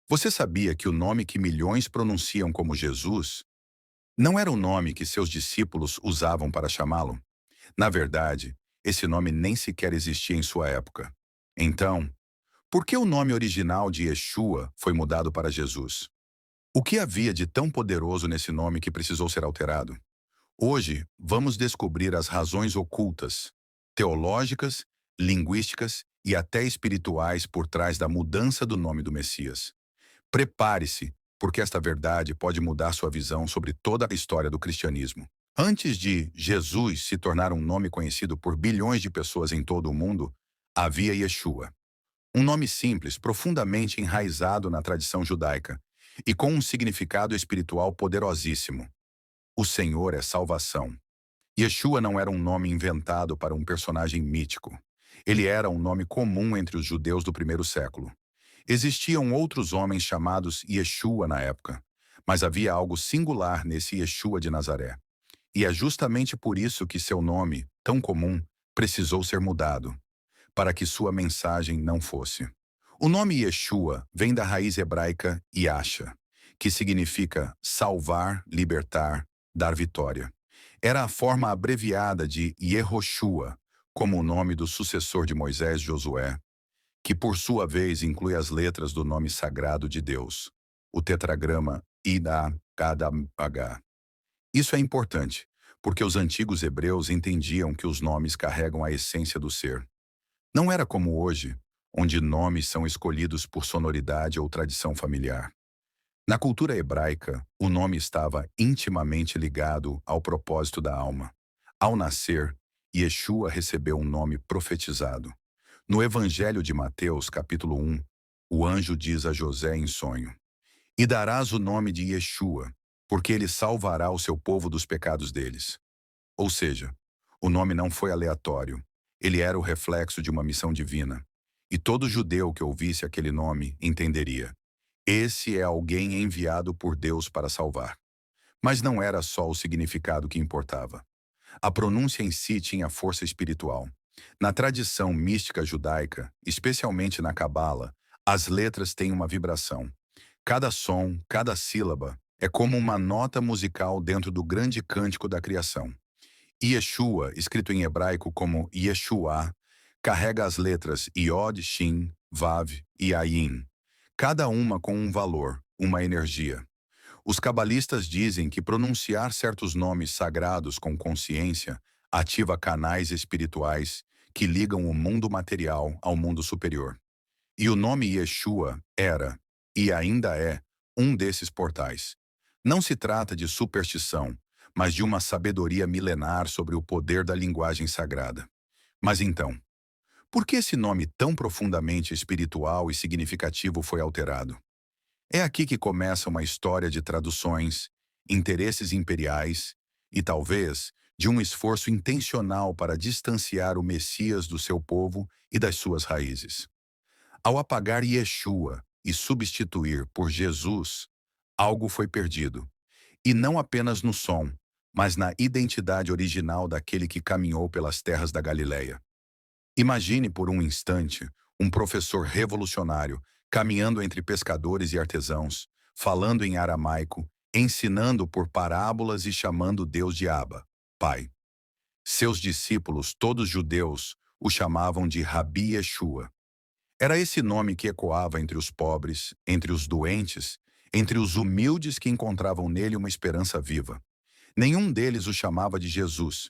Você sabia que o nome que milhões pronunciam como Jesus não era o nome que seus discípulos usavam para chamá-lo? Na verdade, esse nome nem sequer existia em sua época. Então, por que o nome original de Yeshua foi mudado para Jesus? O que havia de tão poderoso nesse nome que precisou ser alterado? Hoje, vamos descobrir as razões ocultas, teológicas, linguísticas e até espirituais por trás da mudança do nome do Messias. Prepare-se, porque esta verdade pode mudar sua visão sobre toda a história do cristianismo. Antes de Jesus se tornar um nome conhecido por bilhões de pessoas em todo o mundo, havia Yeshua. Um nome simples, profundamente enraizado na tradição judaica e com um significado espiritual poderosíssimo. O Senhor é salvação. Yeshua não era um nome inventado para um personagem mítico. Ele era um nome comum entre os judeus do primeiro século. Existiam outros homens chamados Yeshua na época, mas havia algo singular nesse Yeshua de Nazaré. E é justamente por isso que seu nome, tão comum, precisou ser mudado, para que sua mensagem não fosse. O nome Yeshua vem da raiz hebraica Yasha, que significa salvar, libertar, dar vitória. Era a forma abreviada de Yehoshua, como o nome do sucessor de Moisés, Josué, que por sua vez inclui as letras do nome sagrado de Deus, o tetragrama Ida Kadam H. Isso é importante, porque os antigos hebreus entendiam que os nomes carregam a essência do ser. Não era como hoje, onde nomes são escolhidos por sonoridade ou tradição familiar. Na cultura hebraica, o nome estava intimamente ligado ao propósito da alma. Ao nascer, Yeshua recebeu um nome profetizado. No Evangelho de Mateus, capítulo 1, o anjo diz a José em sonho: "E darás o nome de Yeshua, porque ele salvará o seu povo dos pecados deles." Ou seja, o nome não foi aleatório. Ele era o reflexo de uma missão divina. E todo judeu que ouvisse aquele nome entenderia: esse é alguém enviado por Deus para salvar. Mas não era só o significado que importava. A pronúncia em si tinha força espiritual. Na tradição mística judaica, especialmente na Cabala, as letras têm uma vibração. Cada som, cada sílaba, é como uma nota musical dentro do grande cântico da criação. Yeshua, escrito em hebraico como Yeshua, carrega as letras Yod, Shin, Vav e Ayin, cada uma com um valor, uma energia. Os cabalistas dizem que pronunciar certos nomes sagrados com consciência ativa canais espirituais que ligam o mundo material ao mundo superior. E o nome Yeshua era, e ainda é, um desses portais. Não se trata de superstição, mas de uma sabedoria milenar sobre o poder da linguagem sagrada. Mas então, por que esse nome tão profundamente espiritual e significativo foi alterado? É aqui que começa uma história de traduções, interesses imperiais e, talvez, de um esforço intencional para distanciar o Messias do seu povo e das suas raízes. Ao apagar Yeshua e substituir por Jesus, algo foi perdido. E não apenas no som, mas na identidade original daquele que caminhou pelas terras da Galileia. Imagine por um instante um professor revolucionário caminhando entre pescadores e artesãos, falando em aramaico, ensinando por parábolas e chamando Deus de Abba, Pai. Seus discípulos, todos judeus, o chamavam de Rabi Yeshua. Era esse nome que ecoava entre os pobres, entre os doentes, entre os humildes que encontravam nele uma esperança viva. Nenhum deles o chamava de Jesus.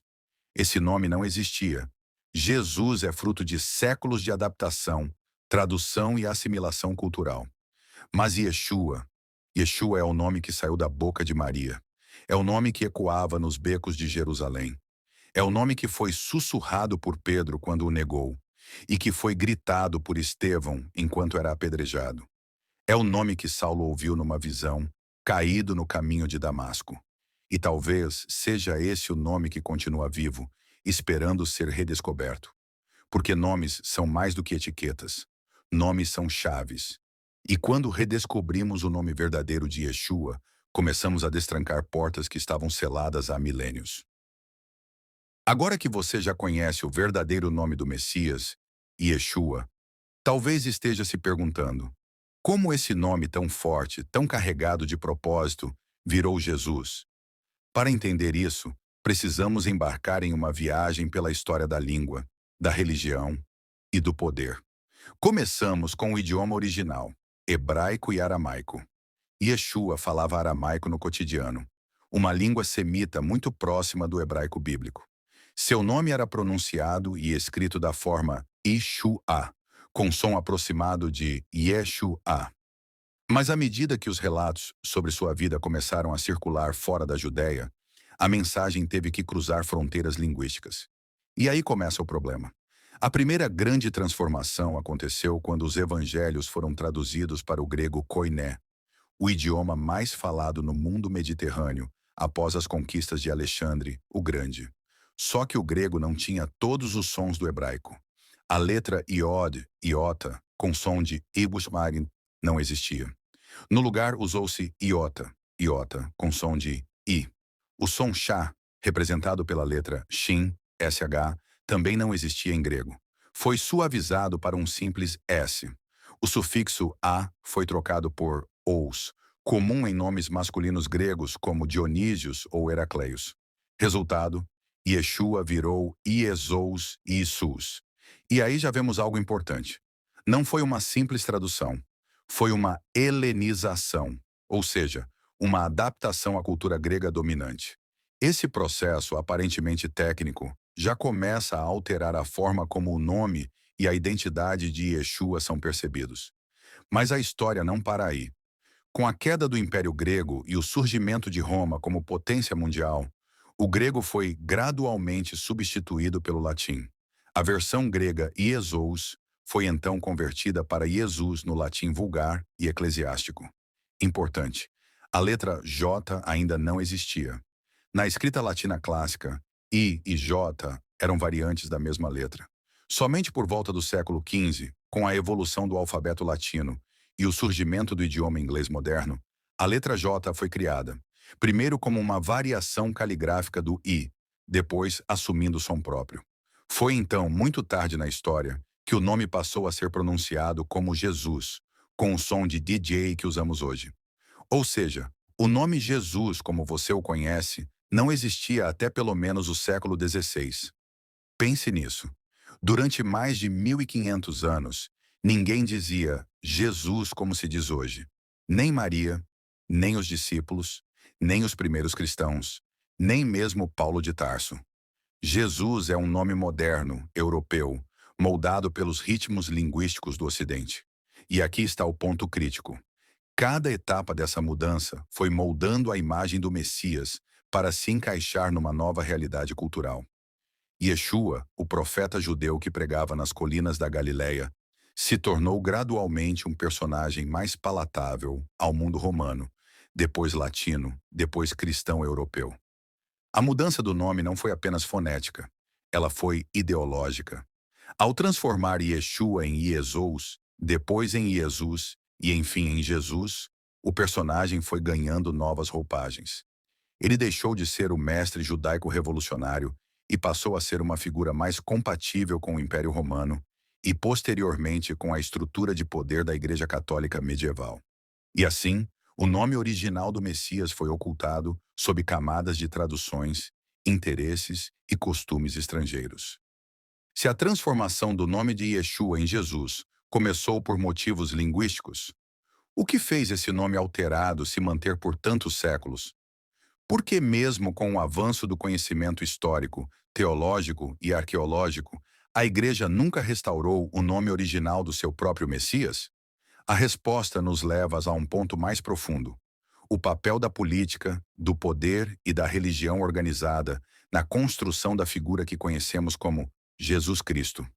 Esse nome não existia. Jesus é fruto de séculos de adaptação, tradução e assimilação cultural. Mas Yeshua é o nome que saiu da boca de Maria. É o nome que ecoava nos becos de Jerusalém. É o nome que foi sussurrado por Pedro quando o negou, e que foi gritado por Estevão enquanto era apedrejado. É o nome que Saulo ouviu numa visão, caído no caminho de Damasco. E talvez seja esse o nome que continua vivo, esperando ser redescoberto. Porque nomes são mais do que etiquetas. Nomes são chaves. E quando redescobrimos o nome verdadeiro de Yeshua, começamos a destrancar portas que estavam seladas há milênios. Agora que você já conhece o verdadeiro nome do Messias, Yeshua, talvez esteja se perguntando: Como esse nome tão forte, tão carregado de propósito, virou Jesus? Para entender isso, precisamos embarcar em uma viagem pela história da língua, da religião e do poder. Começamos com o idioma original, hebraico e aramaico. Yeshua falava aramaico no cotidiano, uma língua semita muito próxima do hebraico bíblico. Seu nome era pronunciado e escrito da forma Ishua, com som aproximado de Yeshua. Mas à medida que os relatos sobre sua vida começaram a circular fora da Judéia, a mensagem teve que cruzar fronteiras linguísticas. E aí começa o problema. A primeira grande transformação aconteceu quando os evangelhos foram traduzidos para o grego koiné, o idioma mais falado no mundo mediterrâneo após as conquistas de Alexandre o Grande. Só que o grego não tinha todos os sons do hebraico. A letra iod, iota, com som de ibushmarin, não existia. No lugar usou-se iota, iota, com som de i. O som chá, representado pela letra shin, sh, também não existia em grego. Foi suavizado para um simples s. O sufixo a foi trocado por ous, comum em nomes masculinos gregos como Dionísios ou Heracleios. Resultado, Yeshua virou Iesous e Isus. E aí já vemos algo importante. Não foi uma simples tradução. Foi uma helenização, ou seja, uma adaptação à cultura grega dominante. Esse processo, aparentemente técnico, já começa a alterar a forma como o nome e a identidade de Yeshua são percebidos. Mas a história não para aí. Com a queda do Império Grego e o surgimento de Roma como potência mundial, o grego foi gradualmente substituído pelo latim. A versão grega Iesous foi então convertida para Jesus no latim vulgar e eclesiástico. Importante, a letra J ainda não existia. Na escrita latina clássica, I e J eram variantes da mesma letra. Somente por volta do século XV, com a evolução do alfabeto latino e o surgimento do idioma inglês moderno, a letra J foi criada, primeiro como uma variação caligráfica do I, depois assumindo som próprio. Foi então, muito tarde na história, que o nome passou a ser pronunciado como Jesus, com o som de DJ que usamos hoje. Ou seja, o nome Jesus, como você o conhece, não existia até pelo menos o século XVI. Pense nisso. Durante mais de 1500 anos, ninguém dizia Jesus como se diz hoje. Nem Maria, nem os discípulos, nem os primeiros cristãos, nem mesmo Paulo de Tarso. Jesus é um nome moderno, europeu, moldado pelos ritmos linguísticos do Ocidente. E aqui está o ponto crítico. Cada etapa dessa mudança foi moldando a imagem do Messias para se encaixar numa nova realidade cultural. Yeshua, o profeta judeu que pregava nas colinas da Galileia, se tornou gradualmente um personagem mais palatável ao mundo romano, depois latino, depois cristão europeu. A mudança do nome não foi apenas fonética, ela foi ideológica. Ao transformar Yeshua em Iesous, depois em Jesus e enfim em Jesus, o personagem foi ganhando novas roupagens. Ele deixou de ser o mestre judaico revolucionário e passou a ser uma figura mais compatível com o Império Romano e, posteriormente, com a estrutura de poder da Igreja Católica medieval. E assim, o nome original do Messias foi ocultado sob camadas de traduções, interesses e costumes estrangeiros. Se a transformação do nome de Yeshua em Jesus começou por motivos linguísticos, o que fez esse nome alterado se manter por tantos séculos? Por que mesmo com o avanço do conhecimento histórico, teológico e arqueológico, a Igreja nunca restaurou o nome original do seu próprio Messias? A resposta nos leva a um ponto mais profundo. O papel da política, do poder e da religião organizada na construção da figura que conhecemos como Jesus Cristo.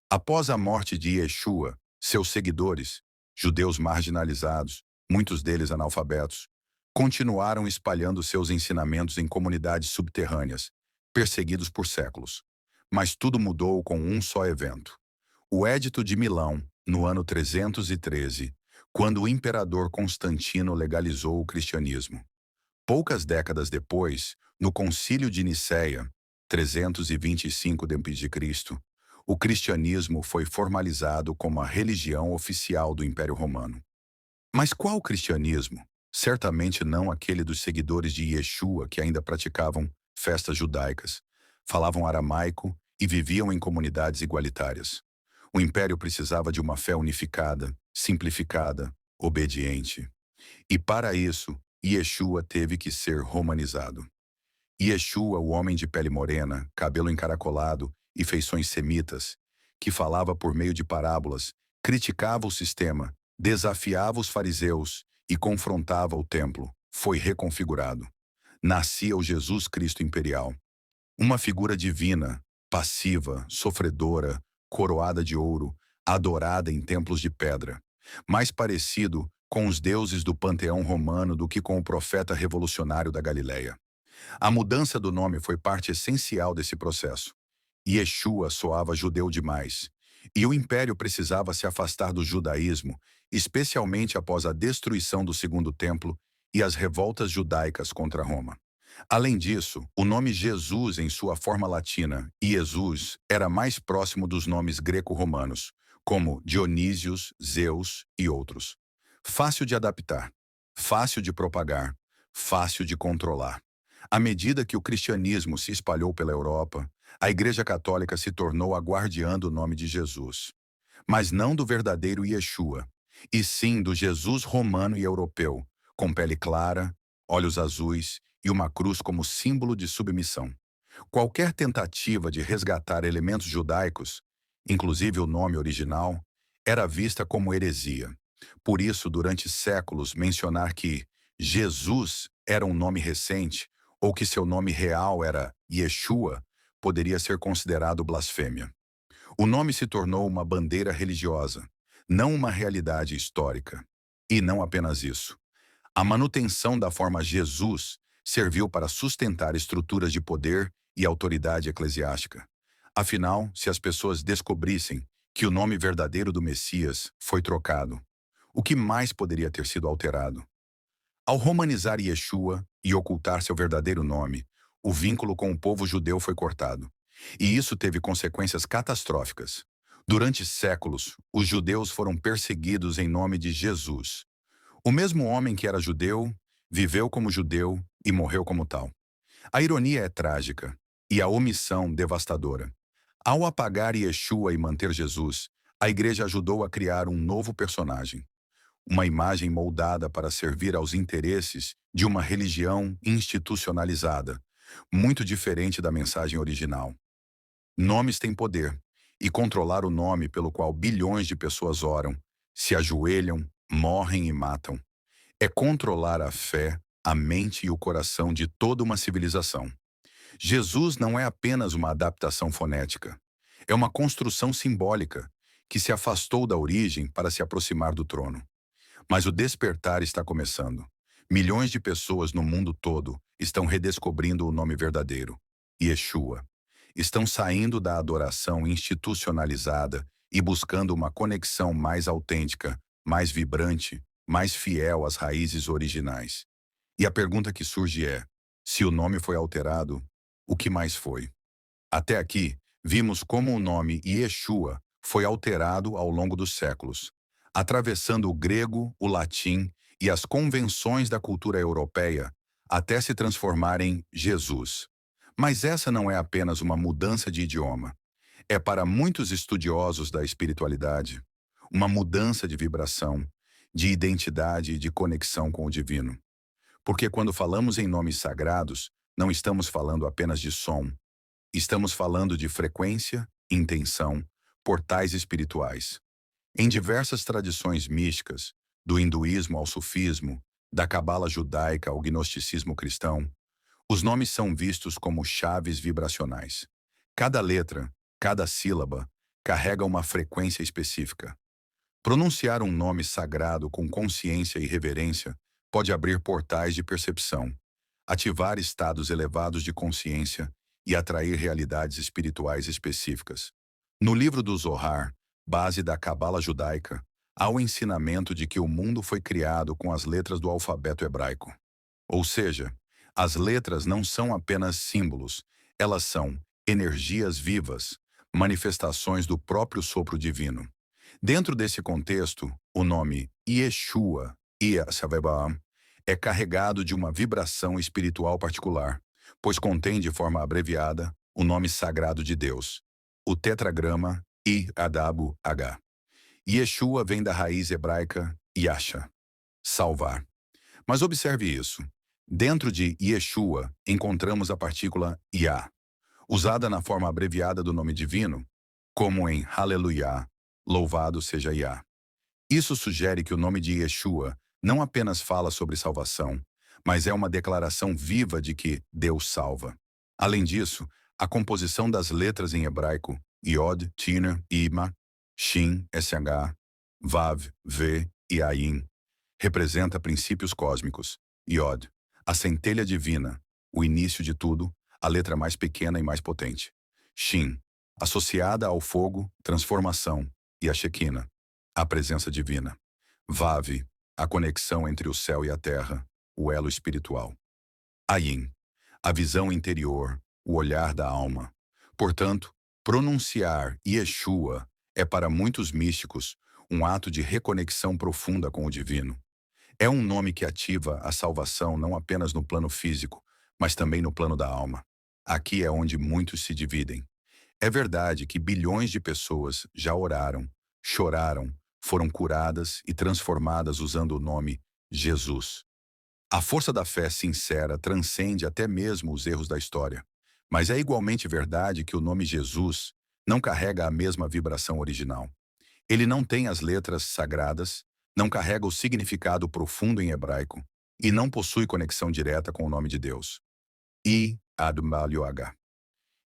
Após a morte de Yeshua, seus seguidores, judeus marginalizados, muitos deles analfabetos, continuaram espalhando seus ensinamentos em comunidades subterrâneas, perseguidos por séculos. Mas tudo mudou com um só evento. O Édito de Milão, no ano 313, quando o imperador Constantino legalizou o cristianismo. Poucas décadas depois, no Concílio de Nicéia, 325 d.C., o cristianismo foi formalizado como a religião oficial do Império Romano. Mas qual cristianismo? Certamente não aquele dos seguidores de Yeshua que ainda praticavam festas judaicas, falavam aramaico e viviam em comunidades igualitárias. O império precisava de uma fé unificada, simplificada, obediente. E para isso, Yeshua teve que ser romanizado. Yeshua, o homem de pele morena, cabelo encaracolado e feições semitas, que falava por meio de parábolas, criticava o sistema, desafiava os fariseus e confrontava o templo, foi reconfigurado. Nascia o Jesus Cristo imperial, uma figura divina, passiva, sofredora, coroada de ouro, adorada em templos de pedra, mais parecido com os deuses do panteão romano do que com o profeta revolucionário da Galileia. A mudança do nome foi parte essencial desse processo. Yeshua soava judeu demais, e o império precisava se afastar do judaísmo, especialmente após a destruição do Segundo Templo e as revoltas judaicas contra Roma. Além disso, o nome Jesus em sua forma latina, Iesus, era mais próximo dos nomes greco-romanos, como Dionísios, Zeus e outros. Fácil de adaptar, fácil de propagar, fácil de controlar. À medida que o cristianismo se espalhou pela Europa, a Igreja Católica se tornou a guardiã do nome de Jesus. Mas não do verdadeiro Yeshua, e sim do Jesus romano e europeu, com pele clara, olhos azuis e uma cruz como símbolo de submissão. Qualquer tentativa de resgatar elementos judaicos, inclusive o nome original, era vista como heresia. Por isso, durante séculos, mencionar que Jesus era um nome recente ou que seu nome real era Yeshua poderia ser considerado blasfêmia. O nome se tornou uma bandeira religiosa, não uma realidade histórica. E não apenas isso. A manutenção da forma Jesus serviu para sustentar estruturas de poder e autoridade eclesiástica. Afinal, se as pessoas descobrissem que o nome verdadeiro do Messias foi trocado, o que mais poderia ter sido alterado? Ao romanizar Yeshua e ocultar seu verdadeiro nome, o vínculo com o povo judeu foi cortado. E isso teve consequências catastróficas. Durante séculos, os judeus foram perseguidos em nome de Jesus. O mesmo homem que era judeu, viveu como judeu e morreu como tal. A ironia é trágica e a omissão devastadora. Ao apagar Yeshua e manter Jesus, a igreja ajudou a criar um novo personagem. Uma imagem moldada para servir aos interesses de uma religião institucionalizada, muito diferente da mensagem original. Nomes têm poder, e controlar o nome pelo qual bilhões de pessoas oram, se ajoelham, morrem e matam, é controlar a fé, a mente e o coração de toda uma civilização. Jesus não é apenas uma adaptação fonética, é uma construção simbólica que se afastou da origem para se aproximar do trono. Mas o despertar está começando. Milhões de pessoas no mundo todo estão redescobrindo o nome verdadeiro, Yeshua. Estão saindo da adoração institucionalizada e buscando uma conexão mais autêntica, mais vibrante, mais fiel às raízes originais. E a pergunta que surge é: se o nome foi alterado, o que mais foi? Até aqui, vimos como o nome Yeshua foi alterado ao longo dos séculos, atravessando o grego, o latim e as convenções da cultura europeia, até se transformar em Jesus. Mas essa não é apenas uma mudança de idioma. É para muitos estudiosos da espiritualidade uma mudança de vibração, de identidade e de conexão com o divino. Porque quando falamos em nomes sagrados, não estamos falando apenas de som. Estamos falando de frequência, intenção, portais espirituais. Em diversas tradições místicas, do hinduísmo ao sufismo, da cabala judaica ao gnosticismo cristão, os nomes são vistos como chaves vibracionais. Cada letra, cada sílaba, carrega uma frequência específica. Pronunciar um nome sagrado com consciência e reverência pode abrir portais de percepção, ativar estados elevados de consciência e atrair realidades espirituais específicas. No livro do Zohar, base da cabala judaica, há o ensinamento de que o mundo foi criado com as letras do alfabeto hebraico. Ou seja, as letras não são apenas símbolos, elas são energias vivas, manifestações do próprio sopro divino. Dentro desse contexto, o nome Yeshua Yahshua é carregado de uma vibração espiritual particular, pois contém de forma abreviada o nome sagrado de Deus, o tetragrama I-Adabu-H. Yeshua vem da raiz hebraica Yasha, salvar. Mas observe isso. Dentro de Yeshua, encontramos a partícula Yah, usada na forma abreviada do nome divino, como em Hallelujah, louvado seja Yah. Isso sugere que o nome de Yeshua não apenas fala sobre salvação, mas é uma declaração viva de que Deus salva. Além disso, a composição das letras em hebraico, Yod, Tina, Ima, Shin, SH, Vav, V e Ayin, representa princípios cósmicos. Yod, a centelha divina, o início de tudo, a letra mais pequena e mais potente. Shin, associada ao fogo, transformação, e a Shekinah, a presença divina. Vav, a conexão entre o céu e a terra, o elo espiritual. Ayin, a visão interior, o olhar da alma. Portanto, pronunciar Yeshua é para muitos místicos um ato de reconexão profunda com o divino. É um nome que ativa a salvação não apenas no plano físico, mas também no plano da alma. Aqui é onde muitos se dividem. É verdade que bilhões de pessoas já oraram, choraram, foram curadas e transformadas usando o nome Jesus. A força da fé sincera transcende até mesmo os erros da história. Mas é igualmente verdade que o nome Jesus não carrega a mesma vibração original. Ele não tem as letras sagradas, não carrega o significado profundo em hebraico e não possui conexão direta com o nome de Deus. I-Admalho-H.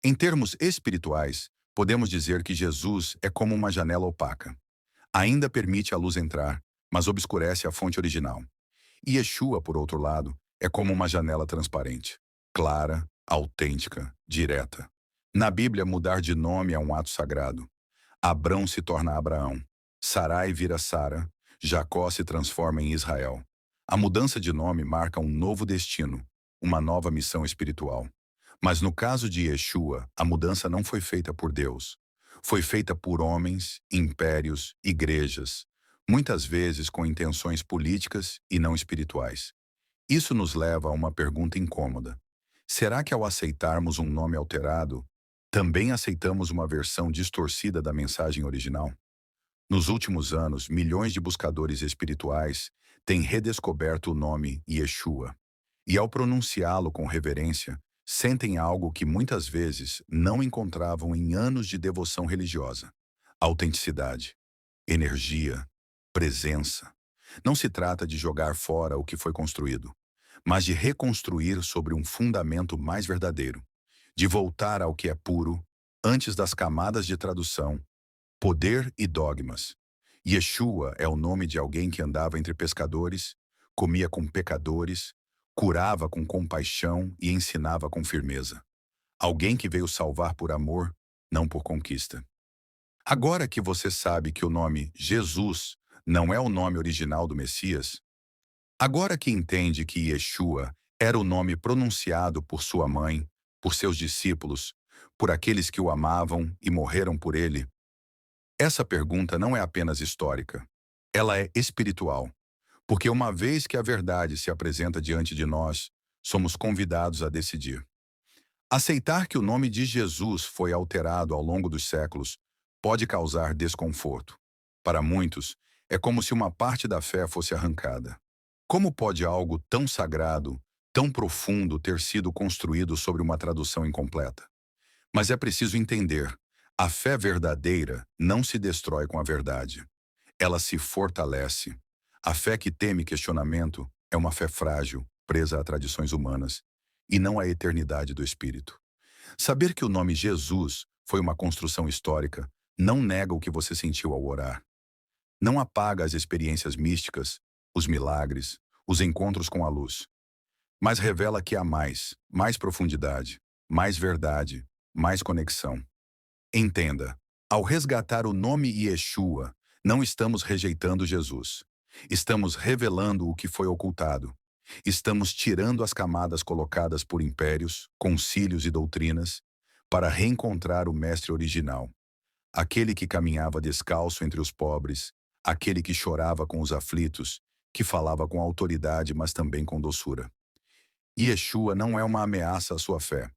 Em termos espirituais, podemos dizer que Jesus é como uma janela opaca. Ainda permite a luz entrar, mas obscurece a fonte original. E Yeshua, por outro lado, é como uma janela transparente, clara, autêntica, direta. Na Bíblia, mudar de nome é um ato sagrado. Abrão se torna Abraão, Sarai vira Sara, Jacó se transforma em Israel. A mudança de nome marca um novo destino, uma nova missão espiritual. Mas no caso de Yeshua, a mudança não foi feita por Deus. Foi feita por homens, impérios, igrejas, muitas vezes com intenções políticas e não espirituais. Isso nos leva a uma pergunta incômoda. Será que ao aceitarmos um nome alterado, também aceitamos uma versão distorcida da mensagem original? Nos últimos anos, milhões de buscadores espirituais têm redescoberto o nome Yeshua. E ao pronunciá-lo com reverência, sentem algo que muitas vezes não encontravam em anos de devoção religiosa: autenticidade, energia, presença. Não se trata de jogar fora o que foi construído, mas de reconstruir sobre um fundamento mais verdadeiro, de voltar ao que é puro, antes das camadas de tradução, poder e dogmas. Yeshua é o nome de alguém que andava entre pescadores, comia com pecadores, curava com compaixão e ensinava com firmeza. Alguém que veio salvar por amor, não por conquista. Agora que você sabe que o nome Jesus não é o nome original do Messias, agora que entende que Yeshua era o nome pronunciado por sua mãe, por seus discípulos, por aqueles que o amavam e morreram por ele, essa pergunta não é apenas histórica, ela é espiritual. Porque uma vez que a verdade se apresenta diante de nós, somos convidados a decidir. Aceitar que o nome de Jesus foi alterado ao longo dos séculos pode causar desconforto. Para muitos, é como se uma parte da fé fosse arrancada. Como pode algo tão sagrado, tão profundo ter sido construído sobre uma tradução incompleta? Mas é preciso entender, a fé verdadeira não se destrói com a verdade. Ela se fortalece. A fé que teme questionamento é uma fé frágil, presa a tradições humanas, e não à eternidade do Espírito. Saber que o nome Jesus foi uma construção histórica não nega o que você sentiu ao orar. Não apaga as experiências místicas, os milagres, os encontros com a luz. Mas revela que há mais profundidade, mais verdade, mais conexão. Entenda, ao resgatar o nome Yeshua, não estamos rejeitando Jesus. Estamos revelando o que foi ocultado. Estamos tirando as camadas colocadas por impérios, concílios e doutrinas para reencontrar o mestre original. Aquele que caminhava descalço entre os pobres, aquele que chorava com os aflitos que falava com autoridade, mas também com doçura. Yeshua não é uma ameaça à sua fé.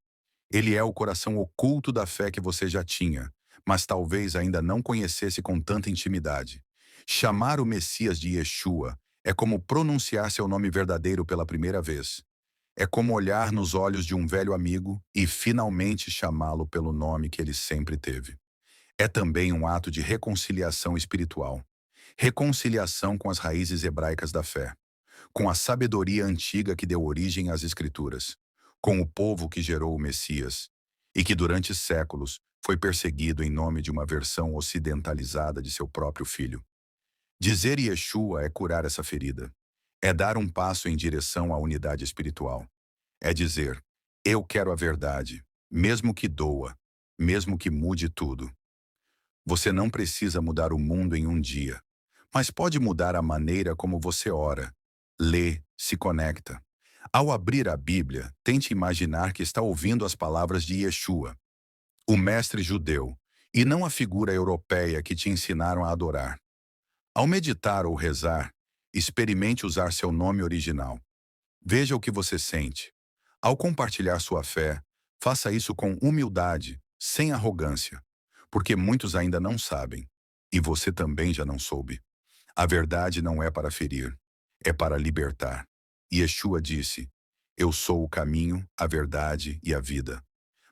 Ele é o coração oculto da fé que você já tinha, mas talvez ainda não conhecesse com tanta intimidade. Chamar o Messias de Yeshua é como pronunciar seu nome verdadeiro pela primeira vez. É como olhar nos olhos de um velho amigo e finalmente chamá-lo pelo nome que ele sempre teve. É também um ato de reconciliação espiritual. Reconciliação com as raízes hebraicas da fé, com a sabedoria antiga que deu origem às Escrituras, com o povo que gerou o Messias e que durante séculos foi perseguido em nome de uma versão ocidentalizada de seu próprio filho. Dizer Yeshua é curar essa ferida. É dar um passo em direção à unidade espiritual. É dizer, eu quero a verdade, mesmo que doa, mesmo que mude tudo. Você não precisa mudar o mundo em um dia, mas pode mudar a maneira como você ora, lê, se conecta. Ao abrir a Bíblia, tente imaginar que está ouvindo as palavras de Yeshua, o mestre judeu, e não a figura europeia que te ensinaram a adorar. Ao meditar ou rezar, experimente usar seu nome original. Veja o que você sente. Ao compartilhar sua fé, faça isso com humildade, sem arrogância, porque muitos ainda não sabem, e você também já não soube. A verdade não é para ferir, é para libertar. Yeshua disse, eu sou o caminho, a verdade e a vida.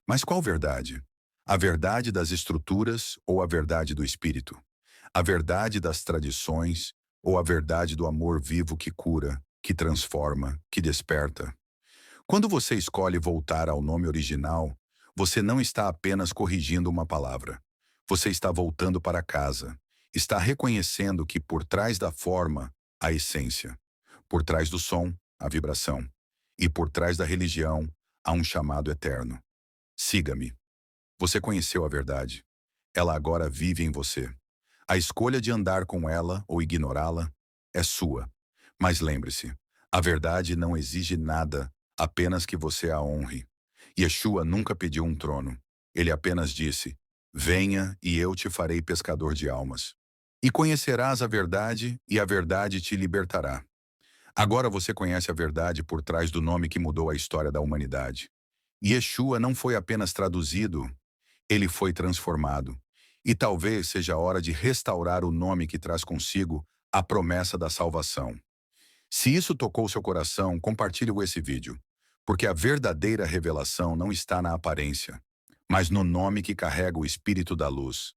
Mas qual verdade? A verdade das estruturas ou a verdade do espírito? A verdade das tradições ou a verdade do amor vivo que cura, que transforma, que desperta? Quando você escolhe voltar ao nome original, você não está apenas corrigindo uma palavra. Você está voltando para casa. Está reconhecendo que por trás da forma, a essência. Por trás do som, a vibração. E por trás da religião, há um chamado eterno. Siga-me. Você conheceu a verdade. Ela agora vive em você. A escolha de andar com ela ou ignorá-la é sua. Mas lembre-se, a verdade não exige nada, apenas que você a honre. Yeshua nunca pediu um trono. Ele apenas disse, venha e eu te farei pescador de almas. E conhecerás a verdade te libertará. Agora você conhece a verdade por trás do nome que mudou a história da humanidade. Yeshua não foi apenas traduzido, ele foi transformado. E talvez seja a hora de restaurar o nome que traz consigo a promessa da salvação. Se isso tocou seu coração, compartilhe esse vídeo, porque a verdadeira revelação não está na aparência, mas no nome que carrega o Espírito da Luz.